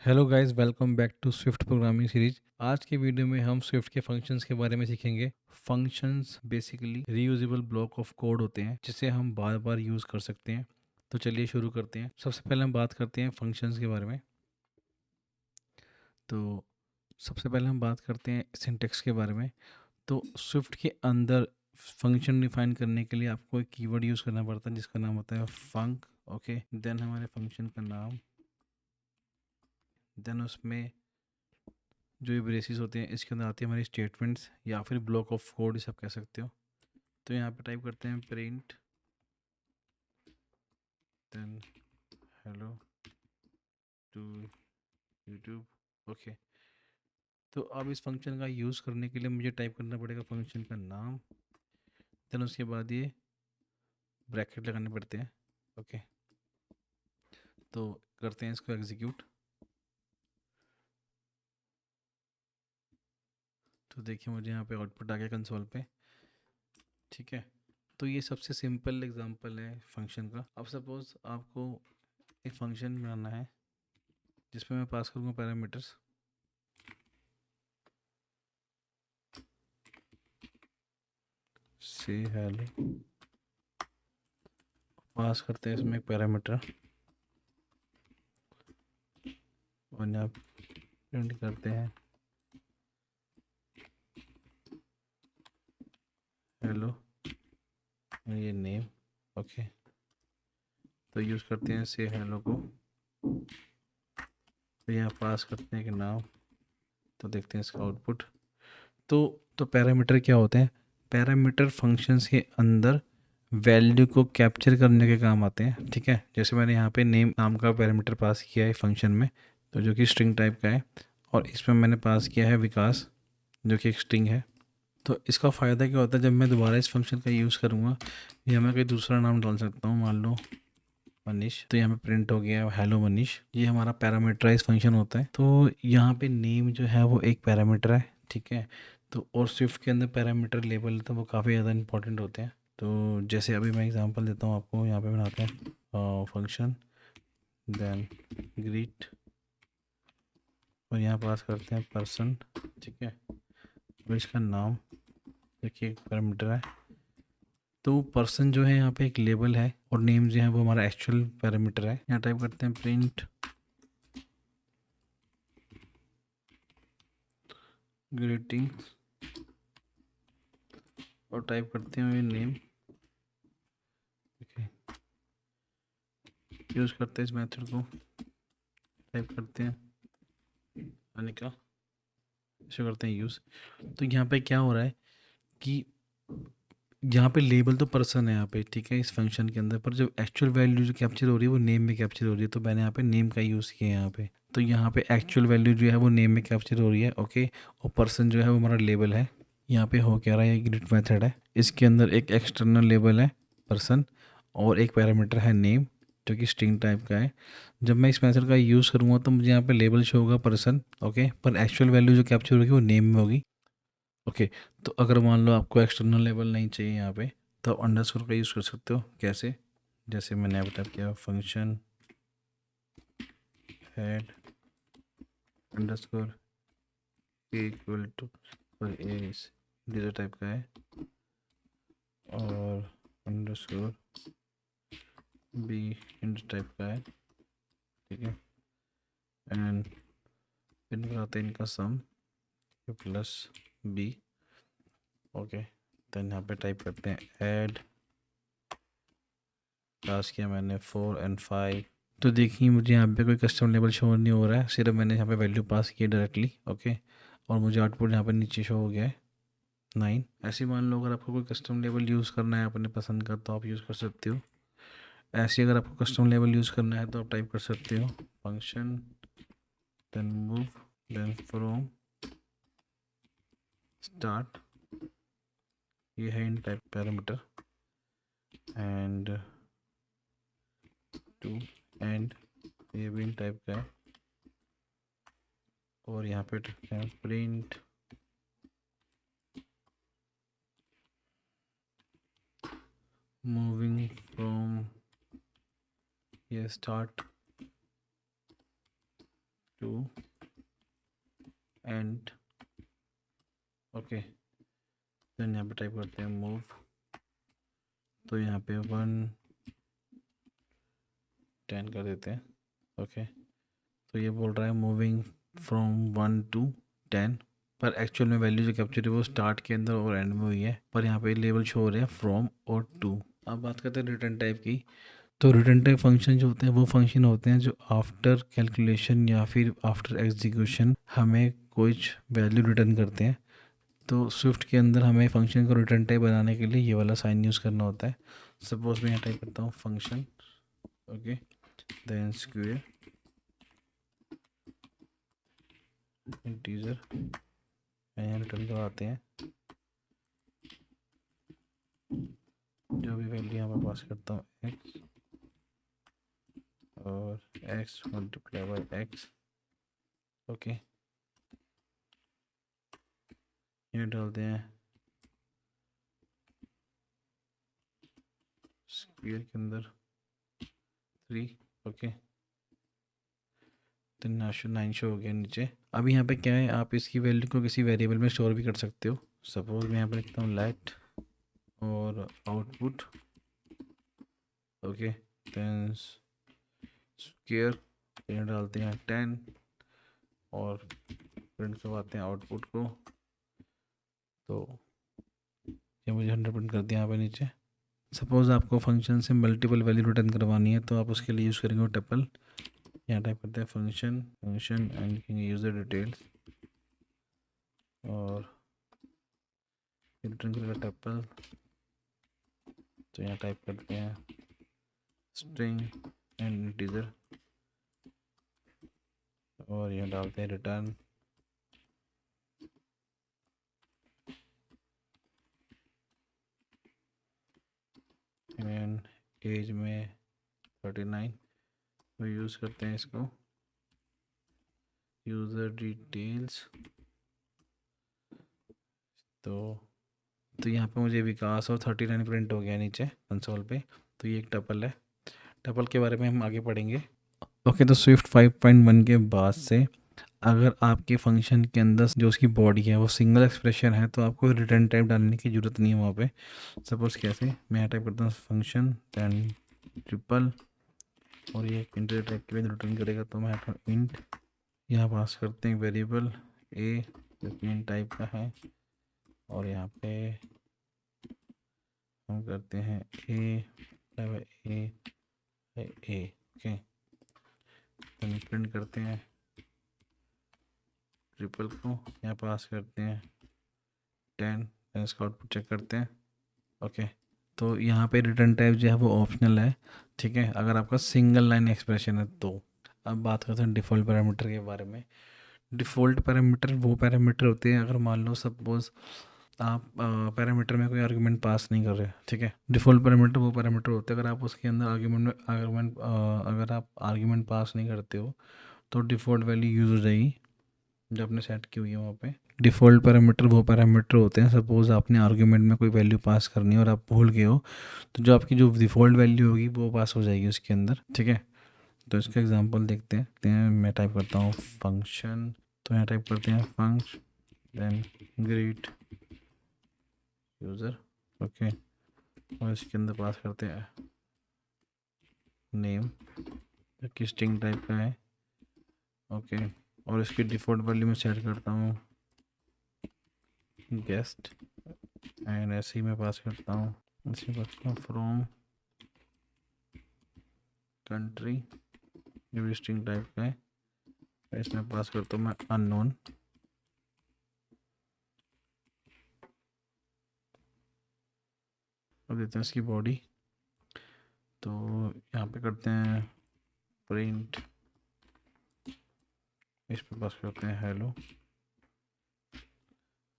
Hello guys, welcome back to Swift programming series. आज के video में हम स्विफ्ट के फंक्शंस के बारे में सीखेंगे। Functions basically reusable block of code होते हैं जिसे हम बार बार यूज़ कर सकते हैं। तो चलिए शुरू करते हैं। सबसे पहले हम बात करते हैं फंक्शंस के बारे में। तो सबसे पहले हम बात करते हैं सिंटेक्स के बारे में। तो स्विफ्ट के अंदर फंक्शन डिफाइन करने के लिए आपको एक कीवर्ड यूज़ करना पड़ता है जिसका नाम होता है फंक। ओके, देन हमारे फंक्शन का नाम, देन उसमें जो ये ब्रेसिस होते हैं इसके अंदर आती है हमारी स्टेटमेंट्स या फिर ब्लॉक ऑफ कोड, इसे आप कह सकते हो। तो यहाँ पे टाइप करते हैं print, then hello to YouTube. Okay, तो अब इस फंक्शन का यूज़ करने के लिए मुझे टाइप करना पड़ेगा फंक्शन का नाम, देन उसके बाद ये ब्रैकेट लगाने पड़ते हैं। ओके, तो करते हैं इसको एग्जीक्यूट। तो देखिए मुझे यहाँ पे आउटपुट आ गया कंसोल पे। ठीक है, तो ये सबसे सिंपल एग्जांपल है फंक्शन का। अब सपोज आपको एक फंक्शन बनाना है जिसमें मैं पास करूँगा पैरामीटर्स। से हेलो पास करते हैं इसमें एक पैरामीटर और यहाँ प्रिंट करते हैं हेलो और ये नेम। ओके, तो यूज़ करते हैं से हेलो को, तो यहाँ पास करते हैं कि नाम। तो देखते हैं इसका आउटपुट। तो पैरामीटर क्या होते हैं? पैरामीटर फंक्शंस के अंदर वैल्यू को कैप्चर करने के काम आते हैं। ठीक है, जैसे मैंने यहाँ पे नेम नाम का पैरामीटर पास किया है फंक्शन में, तो जो कि स्ट्रिंग टाइप का है, और इसमें मैंने पास किया है विकास जो कि एक स्ट्रिंग है। तो इसका फ़ायदा क्या होता है, जब मैं दोबारा इस फंक्शन का यूज़ करूँगा या मैं कोई दूसरा नाम डाल सकता हूँ, मान लो मनीष, तो यहाँ पे प्रिंट हो गया हेलो मनीष। ये हमारा पैरामीटराइज फंक्शन होता है। तो यहाँ पे नेम जो है वो एक पैरामीटर है। ठीक है, तो और स्विफ्ट के अंदर पैरामीटर लेबल तो वो काफ़ी ज़्यादा इंपॉर्टेंट होते हैं। तो जैसे अभी मैं एग्जांपल देता हूँ आपको, यहाँ पे बनाते हैं फंक्शन, देन ग्रीट, और यहाँ पास करते हैं पर्सन। ठीक है, और इसका नाम देखिए एक पैरामीटर है। तो पर्सन जो है यहाँ पे एक लेबल है और नेम जो है वो हमारा एक्चुअल पैरामीटर है। यहाँ टाइप करते हैं प्रिंट ग्रीटिंग्स और टाइप करते हैं नेम। ओके, यूज़ करते हैं इस मेथड को, टाइप करते हैं अनिका, इसे करते हैं यूज़। तो यहाँ पे क्या हो रहा है कि यहाँ पे लेबल तो पर्सन है यहाँ पे, ठीक है, इस फंक्शन के अंदर, पर जो एक्चुअल वैल्यू जो कैप्चर हो रही है वो नेम में कैप्चर हो रही है। तो मैंने यहाँ पे नेम का यूज़ किया है यहाँ पे। तो यहाँ पे एक्चुअल वैल्यू जो है वो नेम में कैप्चर हो रही है। ओके, और पर्सन जो है वो हमारा लेबल है। यहाँ पे हो क्या रहा है, ग्रिड मेथड है, इसके अंदर एक एक्सटर्नल लेबल है पर्सन और एक पैरामीटर है नेम जो कि स्ट्रिंग टाइप का है। जब मैं इस मेथड का यूज़ करूँगा तो मुझे यहाँ पे लेबल शो होगा पर्सन। ओके, पर एक्चुअल वैल्यू जो कैप्चर होगी वो नेम में होगी। ओके, तो अगर मान लो आपको एक्सटर्नल लेबल नहीं चाहिए यहाँ पे, तो आप अंडरस्कोर का यूज़ कर सकते हो। कैसे? जैसे मैंने अब टाइप किया function head underscore equal to, और ए इंटीजर टाइप का है, और अंडरस्कोर बी इंट टाइप का है। ठीक है, एंड फिर कराते हैं इनका सम प्लस बी। ओके, देन यहाँ पे टाइप करते हैं ऐड, पास किया मैंने 4 और 5। तो देखिए मुझे यहाँ पे कोई कस्टम लेबल शो नहीं हो रहा है, सिर्फ मैंने यहाँ पे वैल्यू पास की है डायरेक्टली। ओके, और मुझे आउटपुट यहाँ पे नीचे शो हो गया है 9। ऐसे मान लो अगर आपको कोई कस्टम लेबल यूज़ करना है अपने पसंद का तो आप यूज़ कर सकते हो। ऐसे अगर आपको कस्टम लेबल यूज़ करना है तो आप टाइप कर सकते हो function, then move, then from start, ये है int type parameter, and to end, ये भी इन टाइप का है। और यहाँ पे प्रिंट मूविंग फ्रॉम ये start to end okay. Then यहाँ पे टाइप करते हैं मूव, तो यहाँ पे 110 कर देते हैं। ओके, तो ये बोल रहा है मूविंग फ्रॉम 1 to 10, पर एक्चुअल में वैल्यू जो कैप्चर है वो स्टार्ट के अंदर और एंड में हुई है, पर यहाँ पे लेबल शो हो रहे हैं फ्रॉम और टू। अब बात करते हैं रिटर्न टाइप की। तो रिटर्न टाइप फंक्शन जो होते हैं वो फंक्शन होते हैं जो आफ्टर कैलकुलेशन या फिर आफ्टर एग्जीक्यूशन हमें कुछ वैल्यू रिटर्न करते हैं। तो स्विफ्ट के अंदर हमें फंक्शन को रिटर्न टाइप बनाने के लिए ये वाला साइन यूज़ करना होता है। सपोज मैं यहाँ टाइप करता हूँ function, okay, then square integer, यहाँ रिटर्न करवाते हैं जो भी वैल्यू यहाँ पर पास करता हूँ एक्स, और x multiply by x. Okay, ये डालते हैं स्क्वायर के अंदर 3। ओके, तो 9 शो हो गया नीचे। अब यहाँ पे क्या है, आप इसकी वैल्यू को किसी वेरिएबल में स्टोर भी कर सकते हो। सपोज मैं यहाँ पे लिखता हूँ लेट और आउटपुट, ओके, देन स्क्वायर, यहाँ डालते हैं 10 और प्रिंट करवाते हैं आउटपुट को। तो ये मुझे 100 प्रिंट कर दिया यहाँ पे नीचे। सपोज़ आपको फंक्शन से मल्टीपल वैल्यू रिटर्न करवानी है तो आप उसके लिए यूज़ करेंगे टपल। यहाँ टाइप करते हैं फंक्शन फंक्शन एंड लिखेंगे यूज़र डिटेल्स और रिटर्न करेगा टपल। तो यहाँ टाइप करते हैं स्ट्रिंग एंड इंटीजर और यहाँ डालते हैं रिटर्न। एंड एज में 39, तो यूज़ करते हैं इसको यूज़र डिटेल्स। तो यहाँ पे मुझे विकास और 39 प्रिंट हो गया नीचे कंसोल पे। तो ये एक टपल है। टपल के बारे में हम आगे पढ़ेंगे। ओके, तो स्विफ्ट 5.1 के बाद से अगर आपके फंक्शन के अंदर जो उसकी बॉडी है वो सिंगल एक्सप्रेशन है तो आपको रिटर्न टाइप डालने की ज़रूरत नहीं है वहाँ पे। सपोज़ कैसे, मैं यहाँ टाइप करता हूँ फंक्शन दैन ट्रिपल और ये इंटर टाइप के बाद रिटर्न करेगा। तो मैं इंट यहाँ पास करते हैं वेरिएबल ए जो कि टाइप का है और यहाँ पे हम करते हैं ए ए ए। ओके, प्रिंट करते हैं ट्रिपल को, यहाँ पास करते हैं 10, इसका आउटपुट चेक करते हैं। ओके, तो यहाँ पे रिटर्न टाइप जो है वो ऑप्शनल है, ठीक है, अगर आपका सिंगल लाइन एक्सप्रेशन है तो। अब बात करते हैं डिफ़ॉल्ट पैरामीटर के बारे में। डिफ़ॉल्ट पैरामीटर वो पैरामीटर होते हैं अगर मान लो सपोज आप पैरामीटर में कोई आर्गुमेंट पास नहीं कर रहे, ठीक है। डिफ़ॉल्ट पैरामीटर वो पैरामीटर होते हैं अगर आप उसके अंदर अगर आप आर्गुमेंट पास नहीं करते हो तो डिफ़ॉल्ट वैल्यू यूज़ हो जाएगी जो आपने सेट की हुई है वहाँ पे। डिफ़ॉल्ट पैरामीटर वो पैरामीटर होते हैं सपोज़ आपने आर्गुमेंट में कोई वैल्यू पास करनी है और आप भूल गए हो तो जो आपकी जो डिफ़ॉल्ट वैल्यू होगी वो पास हो जाएगी उसके अंदर, ठीक है। तो इसका एग्जांपल देखते हैं। मैं टाइप करता हूँ फंक्शन, तो यहाँ टाइप करते हैं function then greet user, okay, और इसके अंदर पास करते हैं नेम जो कि स्ट्रिंग टाइप का है, ओके, और इसकी डिफ़ॉल्ट वैल्यू में सेट करता हूँ गेस्ट एंड ऐसे ही मैं पास करता हूँ ऐसे पास करता हूँ फ्रॉम कंट्री जो भी स्ट्रिंग टाइप का है, इसमें पास करता हूँ मैं अननोन। अब देते हैं इसकी बॉडी, तो यहाँ पे करते हैं प्रिंट, इस पे पास करते हैं हेलो,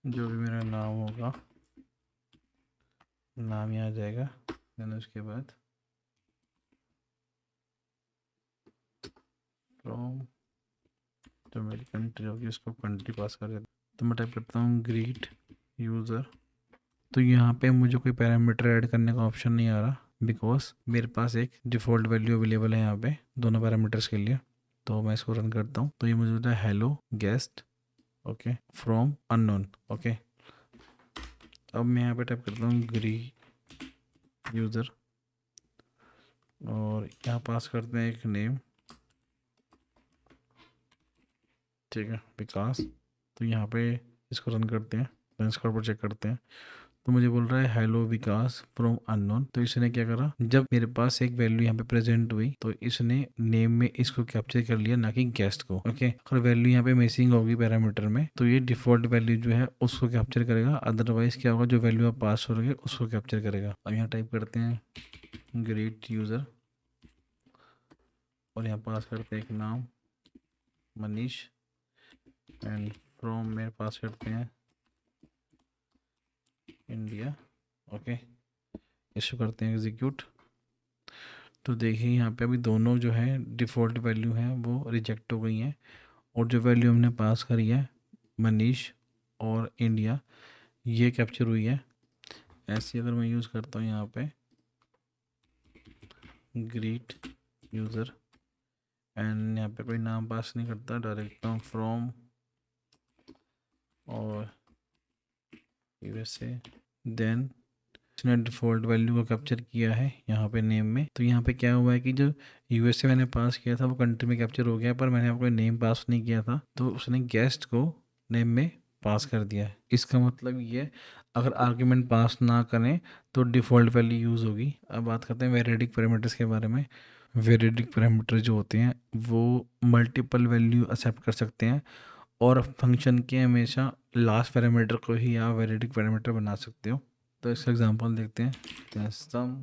जो भी मेरा नाम होगा नाम यहाँ आ जाएगा। देन उसके बाद फ्रॉम जो मेरी कंट्री होगी उसको कंट्री पास कर देता। तो मैं टाइप करता हूँ ग्रीट यूज़र। तो यहाँ पे मुझे कोई पैरामीटर ऐड करने का ऑप्शन नहीं आ रहा बिकॉज मेरे पास एक डिफ़ॉल्ट वैल्यू अवेलेबल है यहाँ पे दोनों पैरामीटर्स के लिए। तो मैं इसको रन करता हूँ तो ये मुझे होता है hello guest, okay, from unknown. Okay, अब मैं यहाँ पे टाइप करता हूँ ग्री यूज़र और यहाँ पास करते हैं एक नेम, ठीक है, विकास। तो यहाँ पे इसको रन करते हैं, रन स्कोर पर चेक करते हैं। तो मुझे बोल रहा है हेलो विकास फ्रॉम अननोन। तो इसने क्या करा, जब मेरे पास एक वैल्यू यहाँ पे प्रेजेंट हुई तो इसने नेम में इसको कैप्चर कर लिया, ना कि गेस्ट को। ओके, अगर वैल्यू यहाँ पे मिसिंग होगी पैरामीटर में तो ये डिफॉल्ट वैल्यू जो है उसको कैप्चर करेगा, अदरवाइज क्या होगा, जो वैल्यू आप पास हो रही है उसको कैप्चर करेगा। अब यहाँ टाइप करते हैं ग्रेट यूज़र और यहाँ पास करते हैं एक नाम मनीष एंड फ्रॉम मेरे पास करते हैं इंडिया। ओके, इसको करते हैं एग्जीक्यूट। तो देखिए यहाँ पे अभी दोनों जो है डिफ़ॉल्ट वैल्यू हैं वो रिजेक्ट हो गई हैं, और जो वैल्यू हमने पास करी है मनीष और इंडिया ये कैप्चर हुई है। ऐसे अगर मैं यूज़ करता हूँ यहाँ पे ग्रीट यूज़र एंड यहाँ पे कोई नाम पास नहीं करता, डायरेक्ट नाम फ्रॉम और यूएसए, देन इसने डिफ़ॉल्ट वैल्यू को कैप्चर किया है यहाँ पे नेम में। तो यहाँ पे क्या हुआ है कि जो यूएसए मैंने पास किया था वो कंट्री में कैप्चर हो गया, पर मैंने आपको नेम पास नहीं किया था तो उसने गेस्ट को नेम में पास कर दिया है। इसका मतलब ये अगर आर्ग्यूमेंट पास ना करें तो डिफ़ॉल्ट वैल्यू यूज़ होगी। अब बात करते हैं वेरिएडिक पैरामीटर्स के बारे में। वेरिएडिक पैरामीटर जो होते हैं वो मल्टीपल वैल्यू एक्सेप्ट कर सकते हैं, और फंक्शन के हमेशा लास्ट पैरामीटर को ही आप वेरिएडिक पैरामीटर बना सकते हो। तो इसका एग्जांपल देखते हैं, सम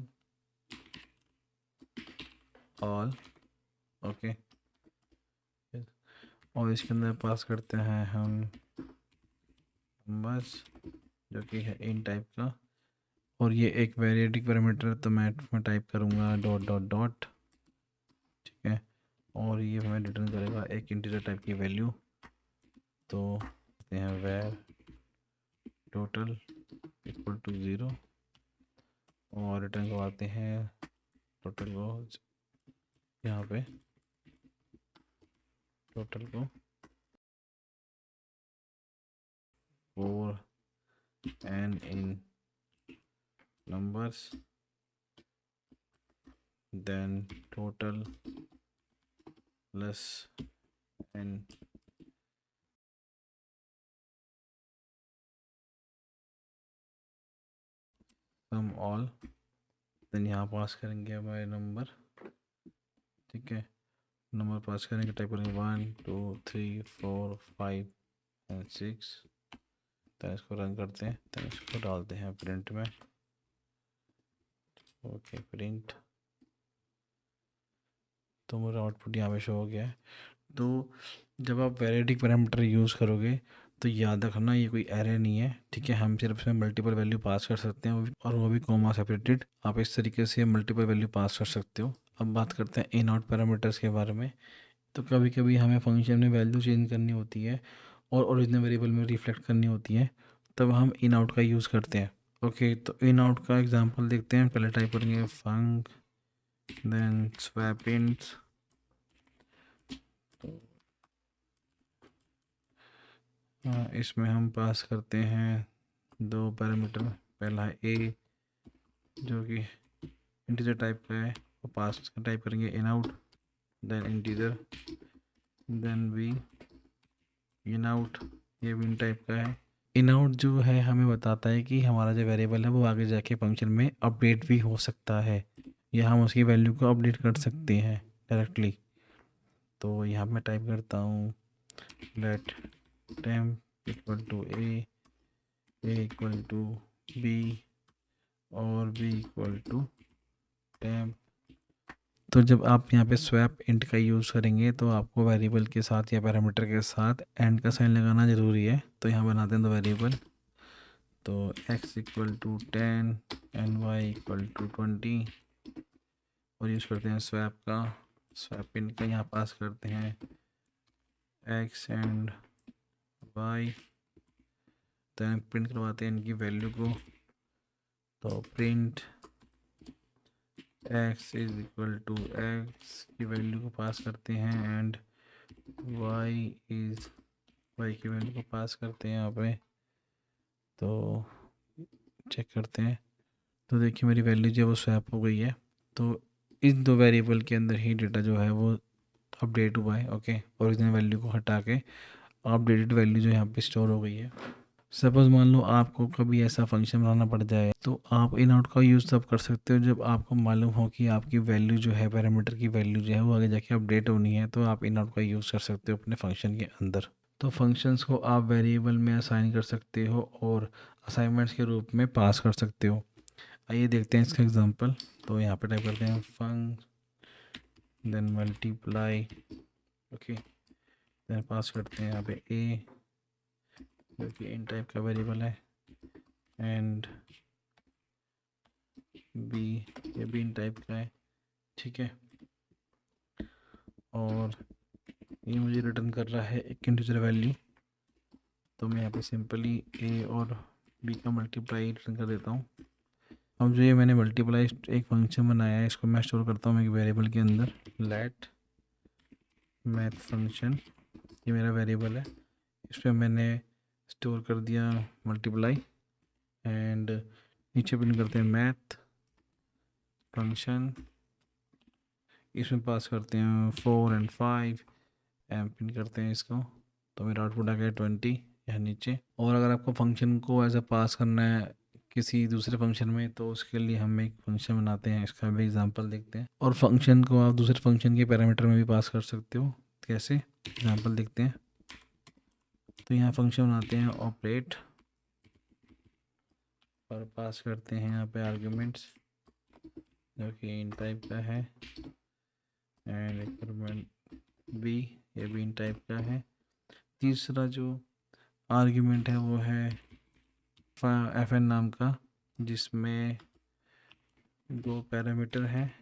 ऑल। ओके, और इसके अंदर पास करते हैं हम नंबर्स जो कि है इन टाइप का, और ये एक वेरिएडिक पैरामीटर तो मैं टाइप करूँगा डॉट डॉट डॉट, ठीक है, और ये हमें रिटर्न करेगा एक इंटीजर टाइप की वैल्यू। तो कहते हैं वेर टोटल इक्वल टू 0 और रिटर्न करवाते हैं टोटल को, यहाँ पे टोटल को 4 and in numbers, then total plus n sum all, then यहाँ पास करेंगे हमारे नंबर, ठीक है, नंबर पास करेंगे, टाइप करेंगे 1 2 3 4 5 एंड 6। तो इसको रन करते हैं, तो इसको डालते हैं प्रिंट में। ओके, प्रिंट, तो मेरा आउटपुट यहाँ पे शो हो गया है। तो जब आप वेरिएडिक पैरामीटर यूज़ करोगे तो याद रखना ये कोई एरे नहीं है, ठीक है, हम सिर्फ इसमें मल्टीपल वैल्यू पास कर सकते हैं, और वो भी कॉमा सेपरेटेड। आप इस तरीके से मल्टीपल वैल्यू पास कर सकते हो। अब बात करते हैं इन आउट पैरामीटर्स के बारे में। तो कभी कभी हमें फंक्शन में वैल्यू चेंज करनी होती है और ओरिजिनल वेरिएबल में रिफ्लेक्ट करनी होती है, तब हम इन आउट का यूज़ करते हैं। ओके, तो इन आउट का एग्जांपल देखते हैं। पहले टाइप करेंगे फंक देन स्वैप इंट्स। इसमें हम पास करते हैं दो पैरामीटर। पहला है ए जो कि इंटीजर टाइप का है, वो पास टाइप करेंगे in out, then integer, then b in out, ये भी इन टाइप का है। इन आउट जो है हमें बताता है कि हमारा जो वेरिएबल है वो आगे जाके फंक्शन में अपडेट भी हो सकता है, या हम उसकी वैल्यू को अपडेट कर सकते हैं डायरेक्टली। तो यहाँ मैं टाइप करता हूँ let temp equal to a equal to b और बी इक्वल टू टेम्प। तो जब आप यहाँ पे स्वैप इंट का यूज़ करेंगे तो आपको वेरिएबल के साथ या पैरामीटर के साथ एंड का साइन लगाना ज़रूरी है। तो यहाँ बनाते हैं दो वेरिएबल, तो x equal to 10 and y equal to 20, और यूज़ करते हैं स्वैप का, स्वैप इंट का यहाँ पास करते हैं x एंड y, तो प्रिंट करवाते हैं इनकी वैल्यू को। तो print x is equal to x की वैल्यू को पास करते हैं एंड y इज वाई की वैल्यू को पास करते हैं यहाँ पे, तो चेक करते हैं। तो देखिए मेरी वैल्यू जो है वो स्वैप हो गई है। तो इन दो वेरिएबल के अंदर ही डेटा जो है वो अपडेट हुआ है। ओके, ओरिजिनल वैल्यू को हटा के अपडेटेड वैल्यू जो यहाँ पे स्टोर हो गई है। सपोज मान लो आपको कभी ऐसा फंक्शन बनाना पड़ जाए, तो आप इन आउट का यूज़ तब कर सकते हो जब आपको मालूम हो कि आपकी वैल्यू जो है, पैरामीटर की वैल्यू जो है वो आगे जाके अपडेट होनी है, तो आप इन आउट का यूज़ कर सकते हो अपने फंक्शन के अंदर। तो फंक्शंस को आप वेरिएबल में असाइन कर सकते हो और असाइनमेंट्स के रूप में पास कर सकते हो। आइए देखते हैं इसका एग्जांपल। तो यहाँ पे टाइप करते हैं func then multiply. Okay, then pass करते हैं यहाँ पे ए, जो कि इन टाइप का वेरिएबल है, एंड बी, ये भी इन टाइप का है। ठीक है, और ये मुझे रिटर्न कर रहा है एक इंटीजर वैल्यू। तो मैं यहाँ पे सिंपली ए और बी का मल्टीप्लाई रिटर्न कर देता हूँ। अब जो ये मैंने मल्टीप्लाई एक फंक्शन बनाया है, इसको मैं स्टोर करता हूँ एक वेरिएबल के अंदर, लेट मैथ फंक्शन। ये मेरा वेरिएबल है, इस पर मैंने स्टोर कर दिया मल्टीप्लाई, एंड नीचे प्रिंट करते हैं मैथ फंक्शन। इसमें पास करते हैं 4 एंड 5 एम, प्रिंट करते हैं इसको। तो मेरा आउटपुट आ गया 20 यहाँ नीचे। और अगर आपको फंक्शन को ऐसा पास करना है किसी दूसरे फंक्शन में, तो उसके लिए हम एक फंक्शन बनाते हैं, इसका भी एग्जांपल देखते हैं। और फंक्शन को आप दूसरे फंक्शन के पैरामीटर में भी पास कर सकते हो। कैसे, एग्जांपल देखते हैं। तो यहाँ फंक्शन बनाते हैं ऑपरेट, और पास करते हैं यहाँ पे आर्ग्यूमेंट्स, जो कि इन टाइप का है, एंड इंक्रीमेंट बी, ये भी इन टाइप का है। तीसरा जो आर्ग्यूमेंट है वो है एफ एन नाम का, जिसमें 2 पैरामीटर हैं,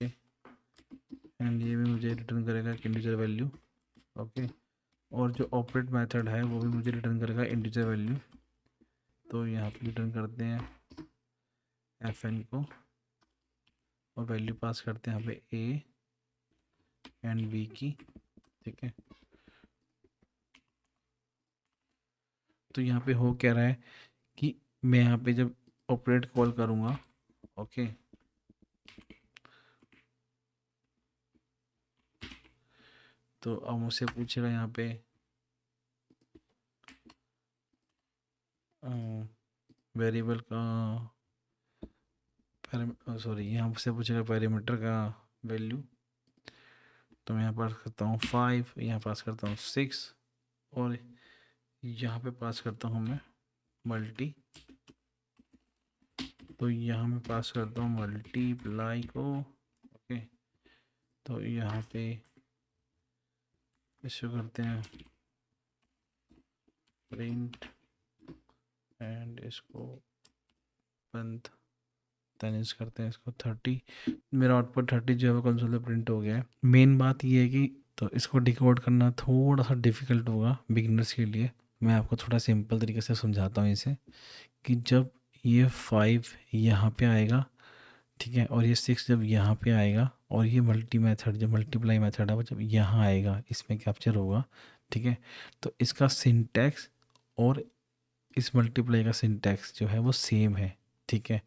एंड ये भी मुझे रिटर्न करेगा इंटीजर वैल्यू। ओके, और जो ऑपरेट मेथड है वो भी मुझे रिटर्न करेगा इंटीजर वैल्यू। तो यहाँ पे रिटर्न करते हैं एफ एन को, और वैल्यू पास करते हैं यहाँ पे ए एंड बी की। ठीक है, तो यहाँ पे हो क्या रहा है कि मैं यहाँ पे जब ऑपरेट कॉल करूँगा, ओके, तो अब मुझसे पूछेगा यहाँ पे वेरिएबल का सॉरी, यहाँ से पूछेगा पैरामीटर का वैल्यू। तो मैं यहाँ पास करता हूँ 5, यहाँ पास करता हूँ 6, और यहाँ पे पास करता हूँ मैं मल्टी। तो यहाँ मैं पास करता हूँ मल्टीप्लाई को। ओके, तो यहाँ पे इसको करते हैं प्रिंट, एंड इसको बंद, तनिस करते हैं इसको 30। मेरा आउटपुट 30 जो है वो कंसोल पे प्रिंट हो गया है। मेन बात ये है कि तो इसको डिकोड करना थोड़ा सा डिफ़िकल्ट होगा बिगिनर्स के लिए। मैं आपको थोड़ा सिंपल तरीके से समझाता हूँ इसे, कि जब ये 5 यहाँ पे आएगा, ठीक है, और ये 6 जब यहाँ पे आएगा, और ये मल्टी मेथड जो मल्टीप्लाई मेथड है वो जब यहाँ आएगा, इसमें कैप्चर होगा। ठीक है, तो इसका सिंटैक्स और इस मल्टीप्लाई का सिंटैक्स जो है वो सेम है। ठीक है,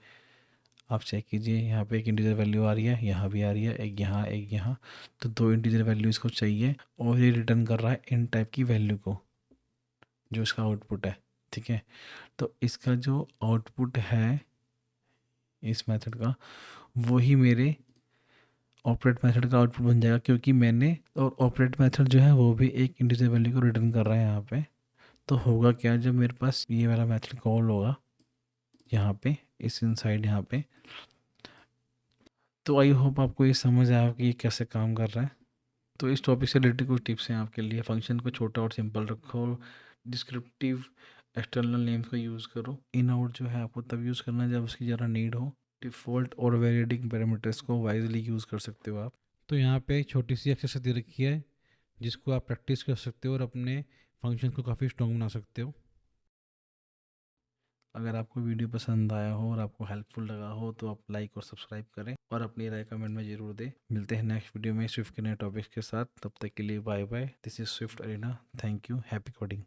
आप चेक कीजिए, यहाँ पे एक इंटीजर वैल्यू आ रही है, यहाँ भी आ रही है, एक यहाँ एक यहाँ, तो 2 इंटीजर वैल्यू इसको चाहिए, और ये रिटर्न कर रहा है इन टाइप की वैल्यू को, जो इसका आउटपुट है। ठीक है, तो इसका जो आउटपुट है इस मेथड का, वही मेरे ऑपरेट मेथड का आउटपुट बन जाएगा, क्योंकि मैंने, और ऑपरेट मेथड जो है वो भी एक इंटीजर वैल्यू को रिटर्न कर रहा है यहाँ पे। तो होगा क्या, जब मेरे पास ये वाला मेथड कॉल होगा यहाँ पे, इस इनसाइड यहाँ पे, तो आई होप आपको ये समझ आया कि ये कैसे काम कर रहा है। तो इस टॉपिक से रिलेटेड कुछ टिप्स हैं आपके लिए। फंक्शन को छोटा और सिंपल रखो, डिस्क्रिप्टिव एक्सटर्नल नेम्स को यूज़ करो। इन आउट जो है आपको तब यूज़ करना है जब उसकी ज़रा नीड हो। डिफ़ॉल्ट और वेरिएडिंग पैरामीटर्स को वाइजली यूज़ कर सकते हो आप। तो यहाँ पे एक छोटी सी एक्सरसाइज दे रखी है, जिसको आप प्रैक्टिस कर सकते हो और अपने फंक्शन को काफ़ी स्ट्रॉन्ग बना सकते हो। अगर आपको वीडियो पसंद आया हो और आपको हेल्पफुल लगा हो, तो आप लाइक और सब्सक्राइब करें। और अपनी राय कमेंट में ज़रूर दे। मिलते हैं नेक्स्ट वीडियो में स्विफ्ट के नए टॉपिक्स के साथ। तब तक के लिए bye bye. This is Swift arena. Thank you. Happy coding.